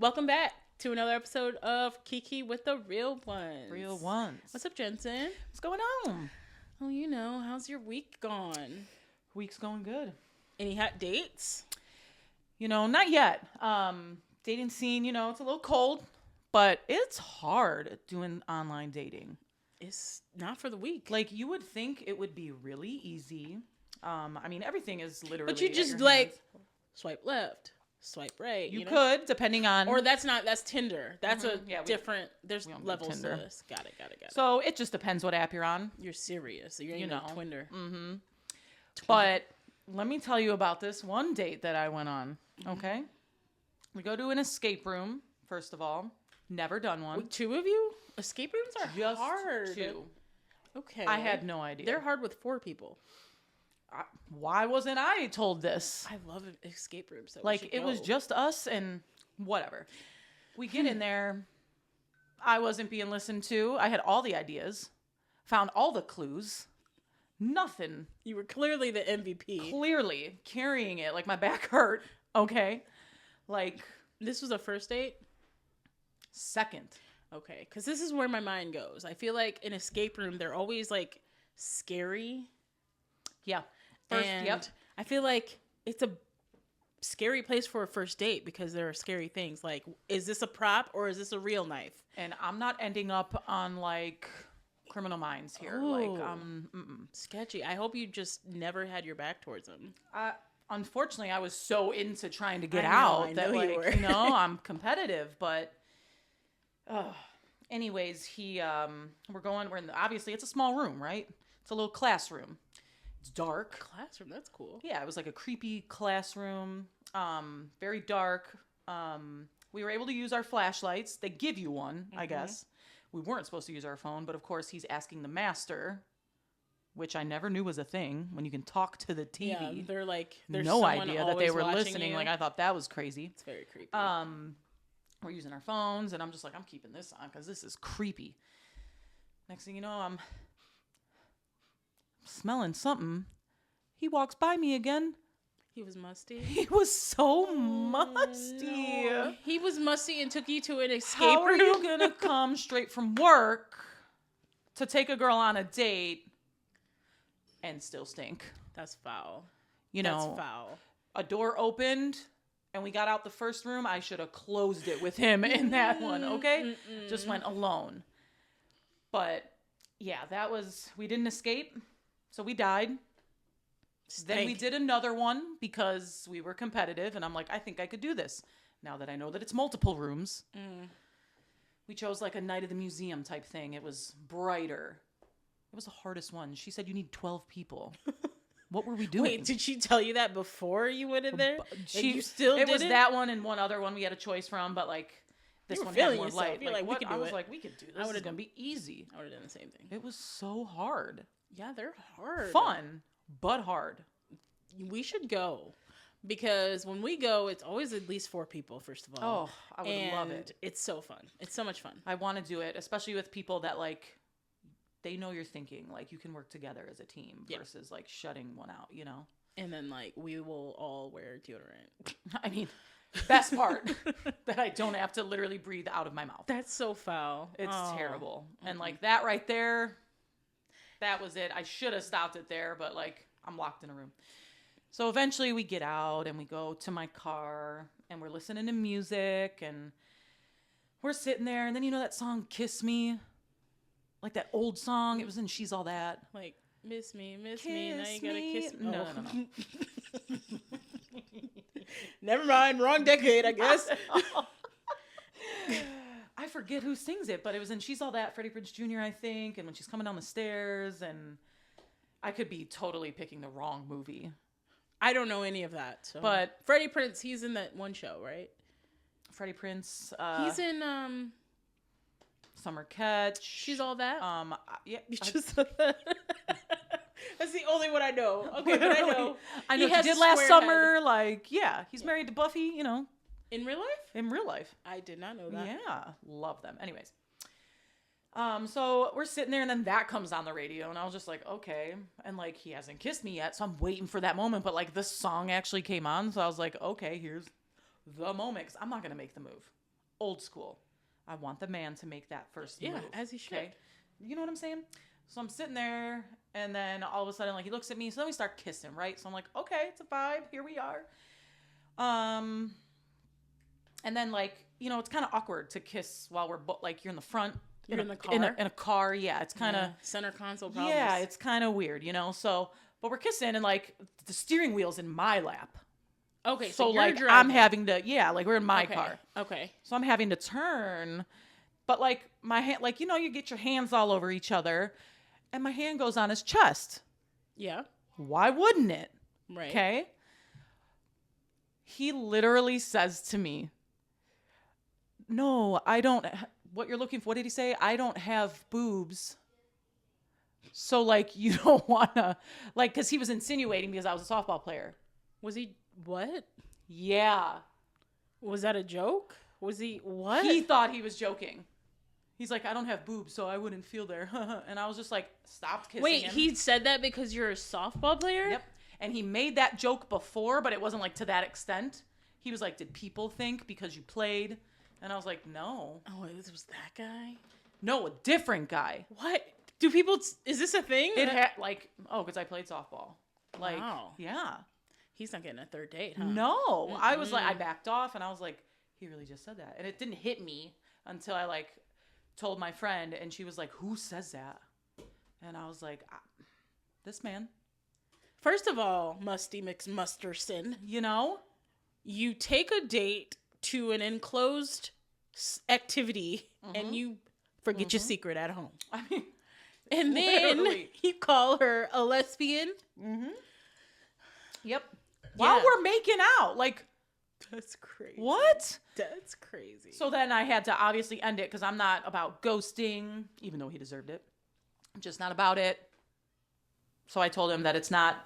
Welcome back to another episode of Kiki with the Real Ones. Real Ones. What's up, Jensen? What's going on? Oh, you know, how's your week gone? Week's going good. Any hot dates? You know, not yet. Dating scene, you know, it's a little cold, but it's hard doing online dating. It's not for the week. Like, you would think it would be really easy. I mean, everything is literally. But you just like swipe left. Swipe right. You know? could, depending on. Or that's Tinder. That's different. There's levels to Tinder. this. Got it. So it just depends what app you're on. You're serious. You ain't no Twinder. Mm-hmm. But let me tell you about this one date that I went on. Okay. We go to an escape room, first of all. Never done one. With two of you? Escape rooms are just hard. Two. Okay. I had no idea. They're hard with 4 people. Why wasn't I told this? I love escape rooms. So like, it was just us and whatever. We get in there. I wasn't being listened to. I had all the ideas. Found all the clues. Nothing. You were clearly the MVP. Clearly. Carrying it. Like, my back hurt. Okay. Like. This was a first date? Second. Okay. Because this is where my mind goes. I feel like an escape room, they're always, like, scary. Yeah. First, I feel like it's a scary place for a first date because there are scary things. Like, is this a prop or is this a real knife? And I'm not ending up on, like, Criminal Minds here. Ooh, like, sketchy. I hope you just never had your back towards him. Unfortunately, I was so into trying to get out that, like, you know, I'm competitive. But, anyways, we're in obviously it's a small room, right? It's a little classroom. It's dark. Classroom, that's cool. Yeah, it was like a creepy classroom. Very dark. We were able to use our flashlights. They give you one, I guess. We weren't supposed to use our phone, but of course he's asking the master, which I never knew was a thing, when you can talk to the TV. Yeah, they're like, there's no idea that they were listening. You. Like, I thought that was crazy. It's very creepy. We're using our phones, and I'm just like, I'm keeping this on because this is creepy. Next thing you know, I'm smelling something. He walks by me again. He was musty. He was so musty. No. He was musty and took you to an escape room. How are room? you gonna come straight from work to take a girl on a date and still stink? That's foul. That's foul. A door opened and we got out the first room. I should have closed it with him in that one. Okay, just went alone. But yeah, we didn't escape, so we died. Then we did another one because we were competitive, and I'm like, I think I could do this. Now that I know that it's multiple rooms. We chose like a night of the museum type thing. It was brighter. It was the hardest one. She said you need 12 people. What were we doing? Wait, did she tell you that before you went in there? You still did it? It was that one and one other one we had a choice from, but like this one had more light. You're like, we could do it. I was like, we could do this. This is going to be easy. I would have done the same thing. It was so hard. Yeah, they're hard. Fun, but hard. We should go. Because when we go, it's always at least 4 people, first of all. Oh, I would love it. It's so fun. It's so much fun. I want to do it, especially with people that, like, they know you're thinking. Like, you can work together as a team versus, like, shutting one out, you know? And then, like, we will all wear deodorant. I mean, best part, that I don't have to literally breathe out of my mouth. That's so foul. It's terrible. And, like, that right there, that was it. I should have stopped it there, but, like, I'm locked in a room. So eventually we get out and we go to my car and we're listening to music and we're sitting there. And then you know that song, Kiss Me? Like that old song. It was in She's All That. Like, miss me. Now you gotta kiss me. No. Never mind. Wrong decade, I guess. I forget who sings it, but it was in She's All That, Freddie Prinze Jr., I think. And when she's coming down the stairs, and I could be totally picking the wrong movie. I don't know any of that. So. But Freddie Prinze, he's in that one show, right? Freddie Prinze. He's in Summer Catch. She's All That. Yeah. You just said that. That's the only one I know. Okay, but I know. I know He he has did a last square summer. head. Like, yeah, he's married to Buffy. You know, In real life? in real life. I did not know that. Yeah, love them. Anyways, so we're sitting there, and then that comes on the radio, and I was just like, okay, and like he hasn't kissed me yet, so I'm waiting for that moment. But like this song actually came on, so I was like, okay, here's the moment, because I'm not gonna make the move. Old school. I want the man to make that first move. Yeah, as he should. Okay? You know what I'm saying? So I'm sitting there, and then all of a sudden, like he looks at me, so then we start kissing, right? So I'm like, okay, it's a vibe. Here we are. And then like, you know, it's kind of awkward to kiss while we're like you're in the front. You're in the car? In a car, yeah. It's kind of center console problems. yeah, it's kind of weird, you know. So, but we're kissing, and like the steering wheel's in my lap. Okay, So you're like driving. I'm having to like we're in my Okay, car. Okay. So I'm having to turn, but like my hand, like you know, you get your hands all over each other, and my hand goes on his chest. Yeah. Why wouldn't it? Right. Okay. He literally says to me, "No, I don't. What you're looking for? What did he say? I don't have boobs." So like you don't wanna like because he was insinuating because I was a softball player. Was he what? Yeah. Was that a joke? Was he what? He thought he was joking. He's like, I don't have boobs, so I wouldn't feel there. And I was just like, stopped kissing Wait, him. he said that because you're a softball player? Yep. And he made that joke before, but it wasn't like to that extent. He was like, did people think because you played? And I was like, no. Oh, it was that guy? No, a different guy. What? Do people is this a thing? It had like, because I played softball. Like, Wow. yeah. He's not getting a third date, huh? No. I was like, I backed off and I was like, he really just said that. And it didn't hit me until I like told my friend, and she was like, who says that? And I was like, this man. First of all, Musty McMusterson, You know? you take a date to an enclosed activity and you forget your secret at home. I mean, And then literally. you call her a lesbian. Yep. While we're making out. Like, That's crazy. what? That's crazy. So then I had to obviously end it because I'm not about ghosting, even though he deserved it. I'm just not about it. So I told him that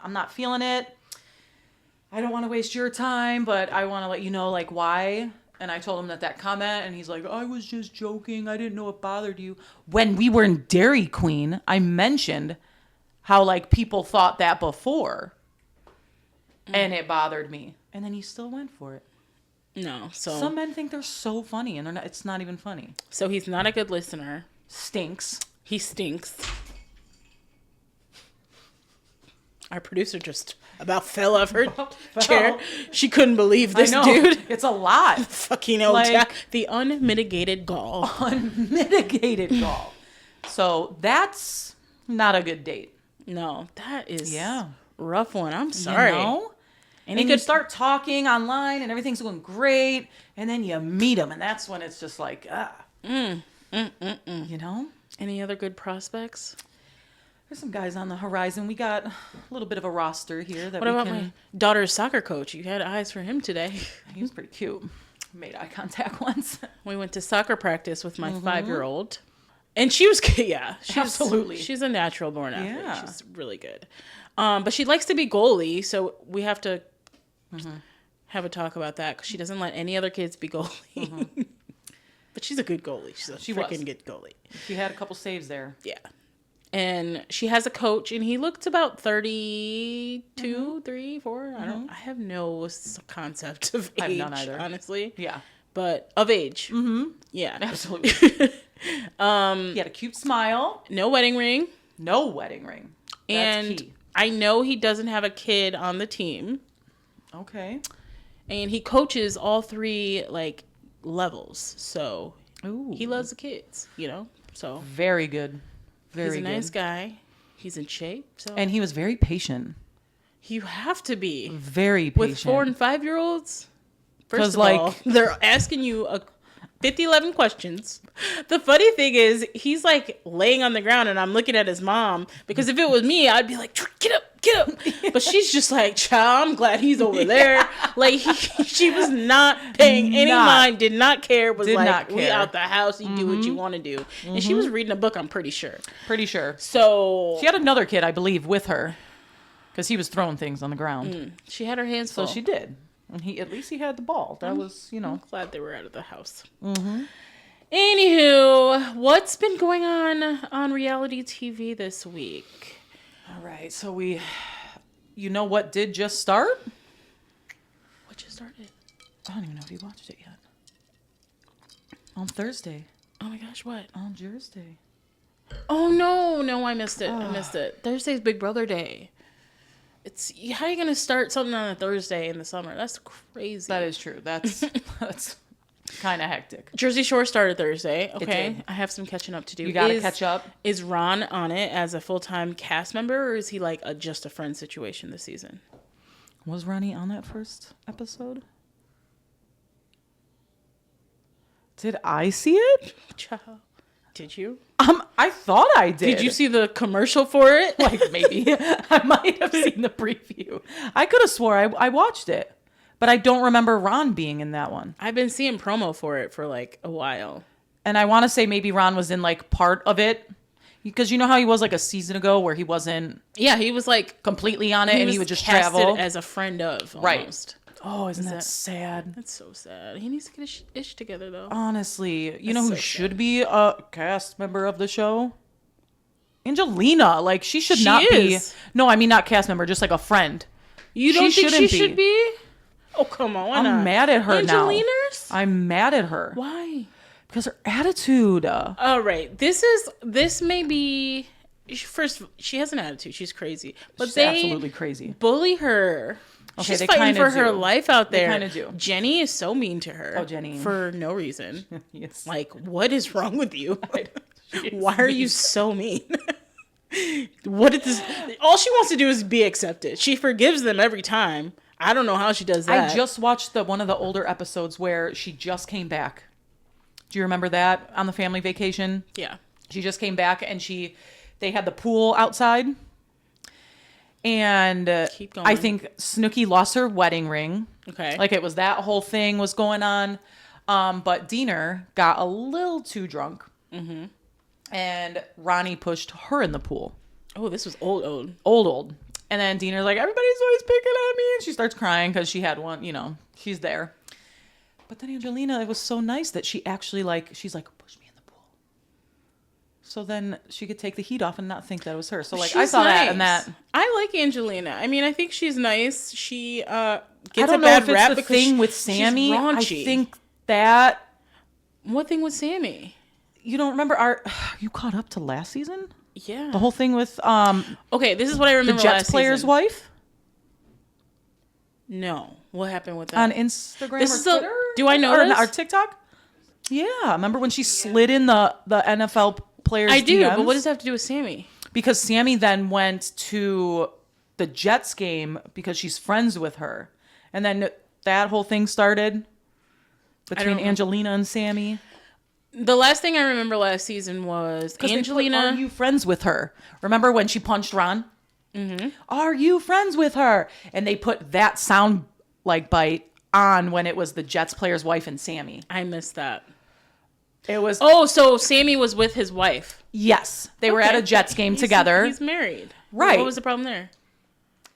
I'm not feeling it. I don't want to waste your time, but I want to let you know, like, why. And I told him that comment, and he's like, I was just joking. I didn't know it bothered you. When we were in Dairy Queen, I mentioned how, like, people thought that before. And it bothered me. And then he still went for it. No, so Some men think they're so funny, and it's not even funny. so he's not a good listener. Stinks. He stinks. Our producer just about fell off her chair. She couldn't believe this dude. It's a lot. Fucking the unmitigated gall. Unmitigated gall. So that's not a good date. No, that is Yeah. rough one. I'm sorry. You know? And And you start talking online and everything's going great. And then you meet them. And that's when it's just like, You know? Any other good prospects? There's some guys on the horizon. We got a little bit of a roster here that What about my daughter's soccer coach? You had eyes for him today. He was pretty cute. Made eye contact once. We went to soccer practice with my 5-year-old. And she was, Absolutely. She's a natural born athlete. Yeah. She's really good. But she likes to be goalie, so we have to have a talk about that because she doesn't let any other kids be goalie. But she's a good goalie. She's a freaking good goalie. She had a couple saves there. Yeah. And she has a coach, and he looked about 32, 3, 4. I have no concept of age, I have none either. honestly. Yeah. But of age. Yeah. Absolutely. He had a cute smile. No wedding ring. No wedding ring. That's And key. I know he doesn't have a kid on the team. Okay. And he coaches all 3, like, levels. So Ooh. he loves the kids, you know? So Very good. Very he's a good. nice guy. He's in shape. So And he was very patient. you have to be. Very patient. With 4 and 5-year-olds? First 'Cause, of like- all, they're asking you 50-11 questions. The funny thing is, he's like laying on the ground and I'm looking at his mom, because if it was me, I'd be like, get up. But she's just like, child, I'm glad he's over there. Like, she was not paying any mind, did not care, was like, we out the house, you do what you want to do. And she was reading a book, I'm pretty sure. So she had another kid, I believe, with her, because he was throwing things on the ground. She had her hands full. So she did. And at least he had the ball. That was, I'm glad they were out of the house. Anywho, what's been going on reality TV this week? All right. So you know what did just start? What just started? I don't even know if you watched it yet. On Thursday. Oh my gosh, what? On Thursday. Oh, no, I missed it. I missed it. Thursday's Big Brother Day. How are you going to start something on a Thursday in the summer? That's crazy. That is true. That's kind of hectic. Jersey Shore started Thursday. Okay. I have some catching up to do. You got to catch up. Is Ron on it as a full-time cast member, or is he like just a friend situation this season? Was Ronnie on that first episode? Did I see it? Ciao. Did you? I thought I did. Did you see the commercial for it? Like, maybe. I might have seen the preview. I could have swore I watched it, but I don't remember Ron being in that one. I've been seeing promo for it for like a while. And I want to say maybe Ron was in like part of it, because you know how he was like a season ago where he wasn't. Yeah, he was like completely on it, and he would just travel as a friend of. Almost. Right. Oh, isn't that sad? That's so sad. He needs to get his ish together, though. Honestly, you know who should be a cast member of the show? Angelina. Like, she should not be. No, I mean not cast member, just like a friend. You don't think she should be? Oh, come on. Why not? I'm mad at her now. Angelina's? I'm mad at her. Why? Because her attitude. All right. This may be. First, she has an attitude. She's crazy. But she's absolutely crazy. Bully her. Okay, she's fighting for her do. life out there. They kind of do. Jenny is so mean to her. Oh, Jenny. For no reason. Yes. Like, what is wrong with you? Why are you so mean? What is this? All she wants to do is be accepted. She forgives them every time. I don't know how she does that. I just watched one of the older episodes where she just came back. Do you remember that on the family vacation? Yeah. She just came back and they had the pool outside. And keep going. I think Snooki lost her wedding ring. Okay. Like, it was that whole thing was going on. But Diener got a little too drunk. Mm-hmm. And Ronnie pushed her in the pool. Oh, this was old. Old. And then Diener's like, everybody's always picking on me. And she starts crying because she had one, she's there. But then Angelina, it was so nice that she actually she's like, push me in the pool. So then she could take the heat off and not think that was her. So I saw that and that. I like Angelina. I mean, I think she's nice. She gets I a don't know bad if rap it's the because thing with Sammy. She's raunchy. I think that. What thing with Sammy? You don't remember you caught up to last season? Yeah. The whole thing with okay, this is what I remember. The Jets player's wife? No. What happened with that? On Instagram or Twitter? Do I know or TikTok? Yeah. Remember when she slid in the NFL players' I do, DMs? but what does that have to do with Sammy? Because Sammy then went to the Jets game because she's friends with her. And then that whole thing started between Angelina and Sammy. The last thing I remember last season was Angelina. Are you friends with her? Remember when she punched Ron? Mm-hmm. Are you friends with her? And they put that sound bite on when it was the Jets player's wife and Sammy. I missed that. It was. Oh, so Sammy was with his wife. Yes, they were at a Jets game together. He's married, right? What was the problem there?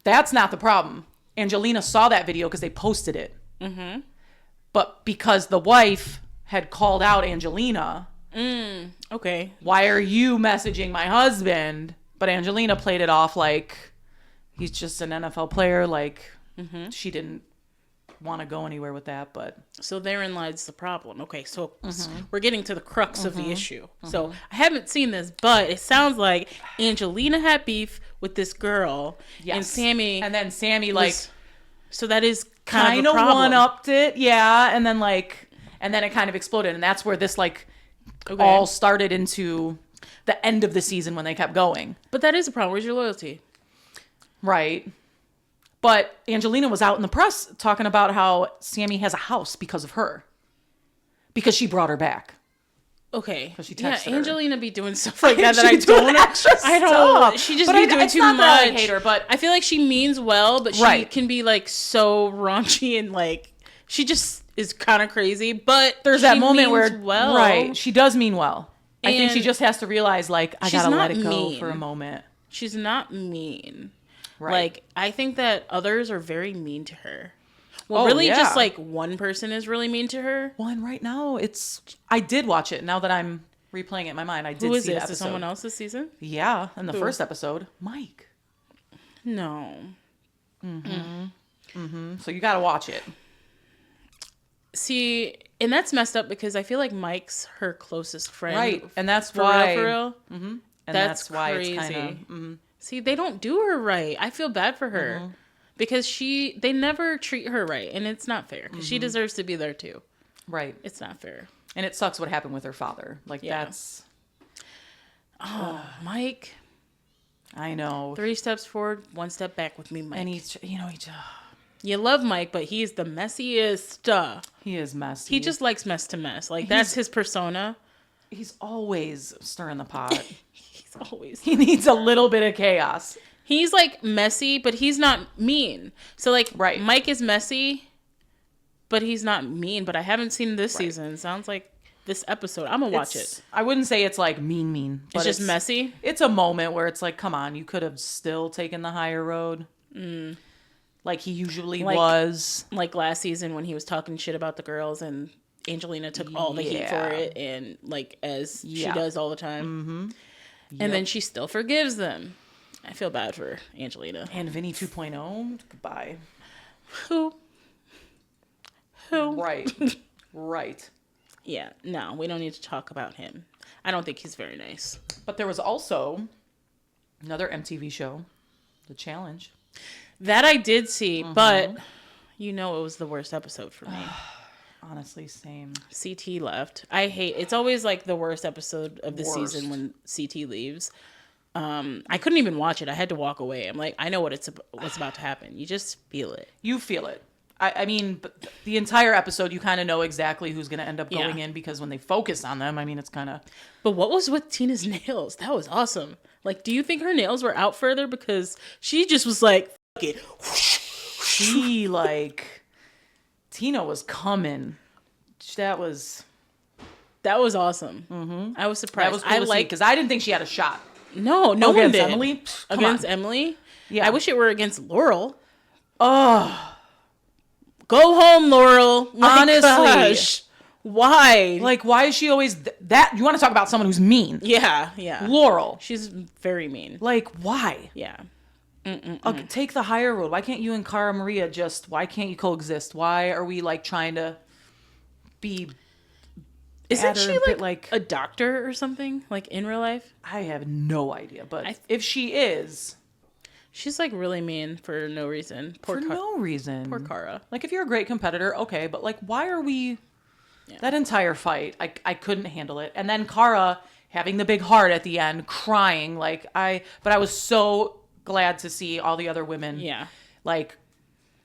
That's not the problem. Angelina saw that video because they posted it. Mm-hmm. But because the wife had called out Angelina. Okay. Why are you messaging my husband? But Angelina played it off like he's just an NFL player. She didn't want to go anywhere with that. But so therein lies the problem. Okay, so we're getting to the crux of the issue. So I haven't seen this, but it sounds like Angelina had beef with this girl. Yes. And Sammy. And then Sammy so that is kind of one-upped it. Yeah. And then it kind of exploded. And that's where this all started into the end of the season when they kept going. But that is a problem. Where's your loyalty? Right. But Angelina was out in the press talking about how Sammy has a house because of her. because she brought her back. Okay. She yeah, texted her. Angelina be doing stuff like that I don't. She just be doing too much. That I hate her, but I feel like she means well, but she can be like so raunchy and like she just is kind of crazy. But there's that moment where she does mean well. I think she just has to realize like I gotta let it go for a moment. She's not mean. Right. Like I think that others are very mean to her. Well, just like one person is really mean to her. Well, and right now I did watch it. Now that I'm replaying it in my mind, I did see that episode. Is someone else's season? Yeah, in the first episode, Mike. No. So you got to watch it. See, and that's messed up because I feel like Mike's her closest friend. Right, and that's why. For real. Mm-hmm. And that's why crazy. It's kind of. See, they don't do her right. I feel bad for her. Because they never treat her right, and it's not fair. Because she deserves to be there too. Right. It's not fair. And it sucks what happened with her father. Like that's. Oh, Mike. I know. 3 steps forward, 1 step back with me, Mike. And he's, you love Mike, but he's the messiest. He is messy. He just likes mess to mess. Like that's his persona. He's always stirring the pot. He needs a little bit of chaos. He's like messy, but he's not mean. So like Mike is messy, but he's not mean. But I haven't seen this season. Sounds like this episode. I'm gonna watch it. I wouldn't say it's like mean, but it's just messy. It's a moment where it's like, come on, you could have still taken the higher road. Like he usually was. Like last season when he was talking shit about the girls and Angelina took all the heat for it, and like as she does all the time. And then she still forgives them. I feel bad for Angelina. And Vinny 2.0, goodbye. Who? Right. Yeah, no, we don't need to talk about him. I don't think he's very nice. But there was also another MTV show, The Challenge. That I did see, but it was the worst episode for me. Honestly, same. CT left. It's always like the worst episode of the season when CT leaves. I couldn't even watch it. I had to walk away. I'm like, I know what's about to happen. You just feel it. You feel it. I mean, but the entire episode, you kind of know exactly who's going to end up going in because when they focus on them, I mean, it's kind of... But what was with Tina's nails? That was awesome. Like, do you think her nails were out further? Because she just was like, fuck it. She, like... Tina was coming. That was awesome. I was surprised. That was cool because I didn't think she had a shot. No one did. Emily? Against Emily? Yeah. I wish it were against Laurel. Oh. Go home, Laurel. Honestly. Gosh. Why? Like, why is she always that? You want to talk about someone who's mean? Yeah. Laurel. She's very mean. Like, why? Yeah. Take the higher road. Why can't you and Cara Maria why can't you coexist? Why are we, like, trying to be... Isn't she like a doctor or something, like in real life? I have no idea, but if she is, she's like really mean for no reason. No reason. Poor Cara. Like if you're a great competitor, okay, but like why are we? Yeah. That entire fight, I couldn't handle it. And then Cara having the big heart at the end, crying but I was so glad to see all the other women, like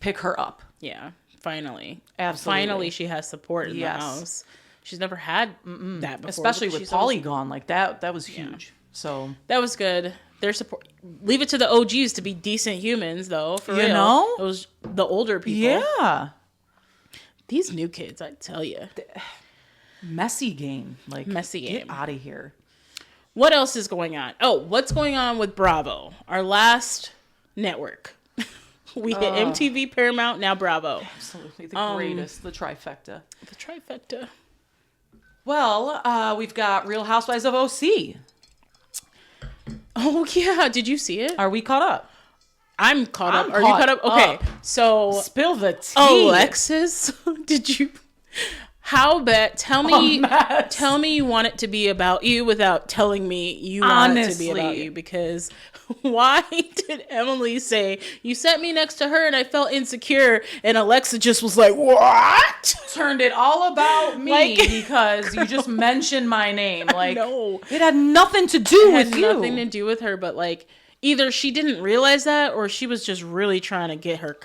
pick her up. Yeah, finally, absolutely. Finally, she has support in the house. She's never had that before. Especially with Pauly gone. Like, that was huge. So that was good. Their support. Leave it to the OGs to be decent humans, though, for real. You know? It was the older people. Yeah. These new kids, I tell you. Messy game. Like, messy game. Get out of here. What else is going on? Oh, what's going on with Bravo? Our last network. We hit MTV, Paramount, now Bravo. Absolutely. The greatest. The trifecta. The trifecta. Well, we've got Real Housewives of OC. Oh, yeah. Did you see it? Are we caught up? I'm caught up. Are you caught up? Okay. So. Spill the tea. Alexis, did you... How bad? Tell me you want it to be about you without telling me you want it to be about you. Because why did Emily say, you set me next to her and I felt insecure, and Alexa just was like, what? Turned it all about me because you just mentioned my name. Like, no. It had nothing to do with you. It had nothing to do with her, but like, either she didn't realize that or she was just really trying to get her...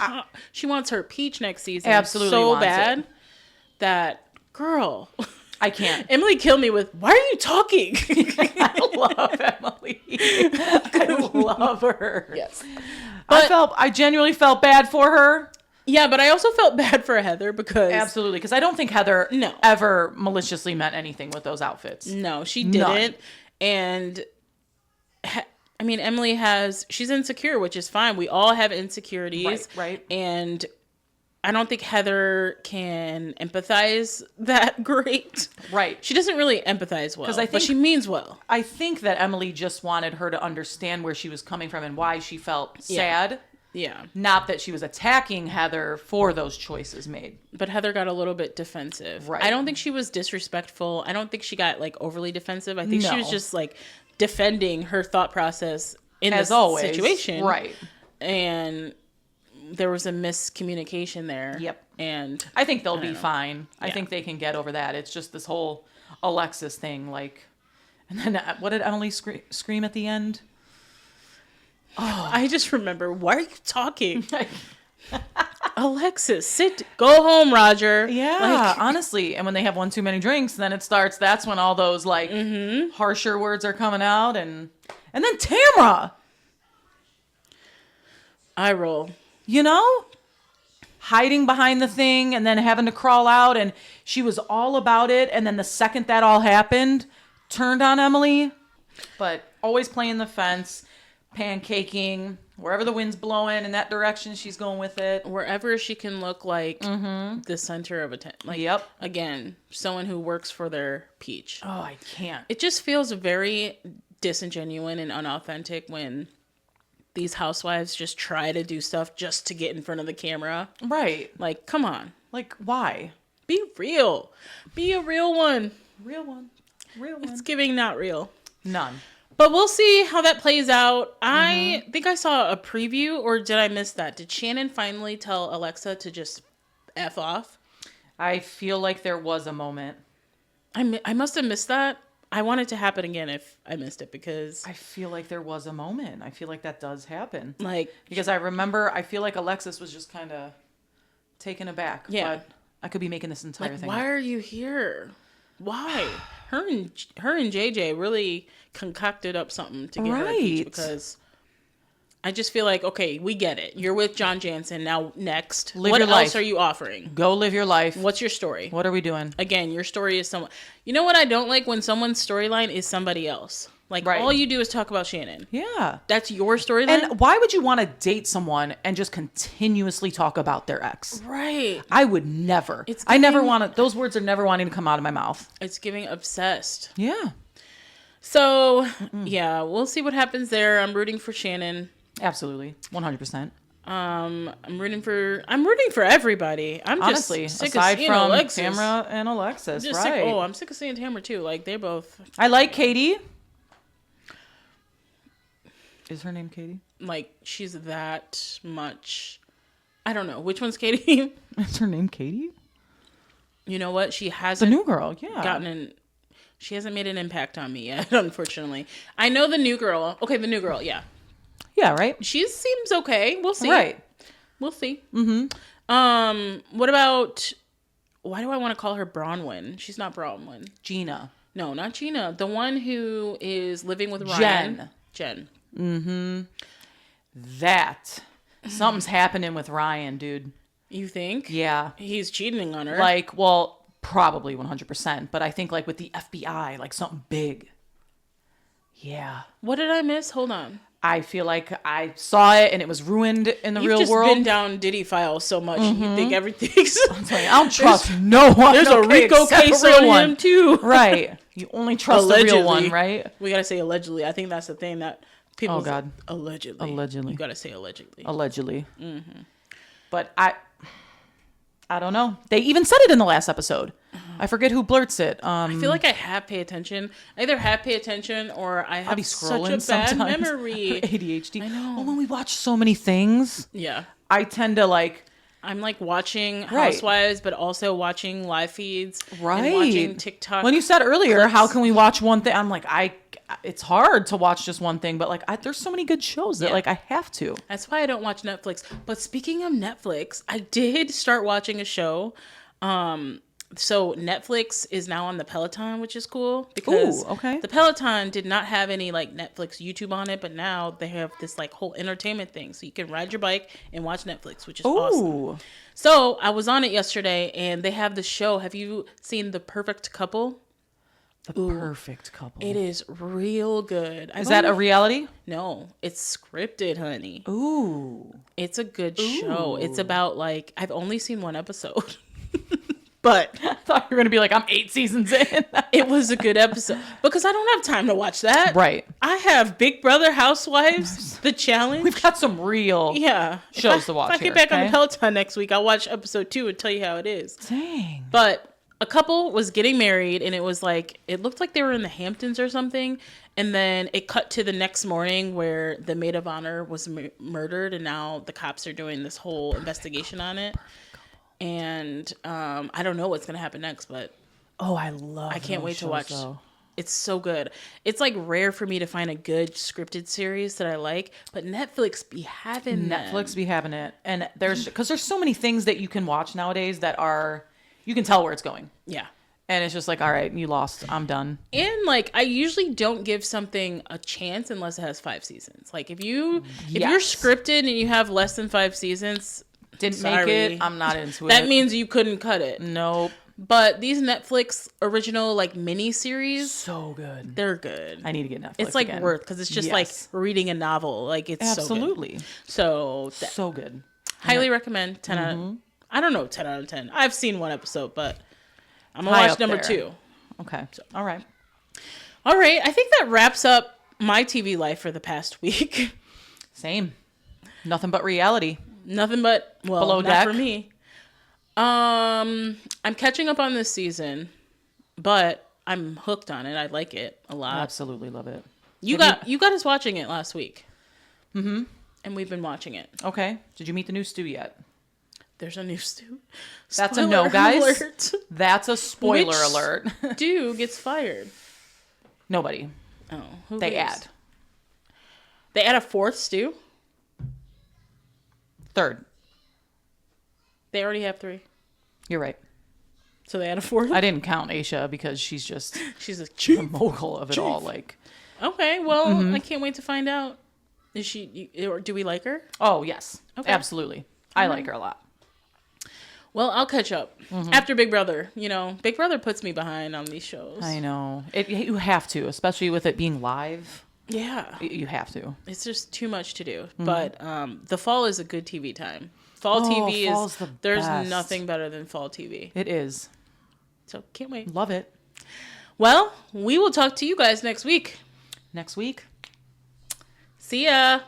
she wants her peach next season. Absolutely so bad that... girl. I can't. Emily killed me with, why are you talking? I love Emily. I love her. Yes. I genuinely felt bad for her. Yeah, but I also felt bad for Heather because... Absolutely, because I don't think Heather ever maliciously meant anything with those outfits. No, she didn't. And... I mean, Emily she's insecure, which is fine. We all have insecurities. Right. And I don't think Heather can empathize that great. Right. She doesn't really empathize well, but she means well. I think that Emily just wanted her to understand where she was coming from and why she felt sad. Yeah. Not that she was attacking Heather for those choices made. But Heather got a little bit defensive. Right. I don't think she was disrespectful. I don't think she got, like, overly defensive. I think she was just, like... defending her thought process in this situation. Right. And there was a miscommunication there. Yep. And I think they'll be fine. I think they can get over that. It's just this whole Alexis thing, like, and then what did Emily scream at the end? Oh, I just remember, why are you talking? Alexis, go home, Roger. Yeah, honestly. And when they have one too many drinks, then it starts. That's when all those like harsher words are coming out, and then Tamra. I roll. You know, hiding behind the thing and then having to crawl out, and she was all about it. And then the second that all happened, turned on Emily. But always playing the fence, pancaking. Wherever the wind's blowing in that direction, she's going with it. Wherever she can look like the center of attention. Like, again, someone who works for their peach. Oh, I can't. It just feels very disingenuous and unauthentic when these housewives just try to do stuff just to get in front of the camera. Right. Like, come on. Like, why? Be real. Be a real one. Real one. Real one. It's giving not real. None. But we'll see how that plays out. I think I saw a preview, or did I miss that? Did Shannon finally tell Alexa to just F off? I feel like there was a moment. I must have missed that. I want it to happen again if I missed it, because... I feel like there was a moment. I feel like that does happen. Like... Because I feel like Alexis was just kind of taken aback. Yeah. But I could be making this entire thing why up. are you here? Why? Her and JJ really concocted up something to get her a peach, because I just feel like, okay, we get it. You're with John Jansen. Now, next. What else are you offering? Go live your life. What's your story? What are we doing? Again, your story is someone... You know what I don't like? When someone's storyline is somebody else. Like, all you do is talk about Shannon. Yeah. That's your storyline? And why would you want to date someone and just continuously talk about their ex? Right. I would never. Those words are never wanting to come out of my mouth. It's giving obsessed. Yeah. So, yeah, we'll see what happens there. I'm rooting for Shannon. Absolutely. 100%. I'm rooting for everybody. I'm honestly just sick aside of seeing from Alexis. Tamra and Alexis, right? I'm sick of seeing Tamra too. Like, they both. I like Katie. Is her name Katie? Like, she's that much. I don't know. Which one's Katie? Is her name Katie? You know what? She hasn't. The new girl, yeah. She hasn't made an impact on me yet, unfortunately. I know the new girl. Okay, the new girl, yeah. Yeah, right? She seems okay. We'll see. Right. We'll see. Mm-hmm. What about... Why do I want to call her Bronwyn? She's not Bronwyn. Gina. No, not Gina. The one who is living with Ryan. Jen. Mm-hmm. Something's happening with Ryan, dude. You think? Yeah. He's cheating on her. Like, well, probably 100%. But I think, like, with the FBI, like, something big. Yeah. What did I miss? Hold on. I feel like I saw it and it was ruined in the real world. You've just been down Diddy files so much. You think everything's... I'm telling you, I don't trust no one. There's a RICO case on him, too. Right. You only trust the real one, right? We got to say allegedly. I think that's the thing that people... Oh, God. Allegedly. You got to say allegedly. Allegedly. Mm-hmm. But I don't know. They even said it in the last episode. I forget who blurts it. I feel like I have paid attention. I either have paid attention or I have such a bad memory. ADHD. I know. Well, when we watch so many things, yeah, I tend to like... I'm like watching Housewives, but also watching live feeds. Right. And watching TikTok. When you said earlier, how can we watch one thing? I'm like, it's hard to watch just one thing, but like there's so many good shows that like I have to. That's why I don't watch Netflix. But speaking of Netflix, I did start watching a show. So Netflix is now on the Peloton, which is cool because okay. the Peloton did not have any like Netflix, YouTube on it, but now they have this like whole entertainment thing. So you can ride your bike and watch Netflix, which is awesome. So I was on it yesterday and they have the show. Have you seen The Perfect Couple? The Perfect Couple. It is real good. Is that a reality? No, it's scripted, honey. Ooh. It's a good show. It's about like, I've only seen one episode. But I thought you were going to be like, I'm 8 seasons in. It was a good episode because I don't have time to watch that. Right. I have Big Brother, Housewives, The Challenge. We've got some real shows to watch. If I get back on the Peloton next week, I'll watch episode 2 and tell you how it is. Dang. But a couple was getting married and it was like, it looked like they were in the Hamptons or something. And then it cut to the next morning where the maid of honor was murdered. And now the cops are doing this whole investigation on it. And I don't know what's gonna happen next, but I can't wait to watch. It's so good. It's like rare for me to find a good scripted series that I like, but Netflix be having it, and because there's so many things that you can watch nowadays that you can tell where it's going. Yeah, and it's just like, all right, you lost. I'm done. And like, I usually don't give something a chance unless it has 5 seasons. Like if you're scripted and you have less than 5 seasons. Didn't make it. I'm not into it. That means you couldn't cut it. Nope. But these Netflix original like mini series, so good. They're good. I need to get Netflix. It's like worth because it's just like reading a novel. Like it's absolutely so good. Highly recommend. 10 out of. I don't know 10 out of 10. I've seen one episode, but I'm gonna watch number 2. Okay. So, all right. I think that wraps up my TV life for the past week. Same. Nothing but reality. Nothing but Below not Deck for me. I'm catching up on this season, but I'm hooked on it. I like it a lot. I absolutely love it. You got us watching it last week. Mm-hmm. And we've been watching it. Okay. Did you meet the new Stu yet? There's a new Stu. That's a no, guys. Alert. That's a spoiler alert. Stu gets fired. Nobody. Oh, they add a 4th Stu. 3rd. They already have 3. You're right. So they had a 4th? I didn't count Aisha because she's a mogul of it all. Like, okay, well, I can't wait to find out. Is she, or do we like her? Oh, yes. Okay. Absolutely. I like her a lot. Well, I'll catch up after Big Brother. You know, Big Brother puts me behind on these shows. I know. You have to, especially with it being live. Yeah. You have to. It's just too much to do. But the fall is a good TV time. Fall TV is, there's nothing better than fall TV. It is. So can't wait. Love it. Well, we will talk to you guys next week. Next week. See ya.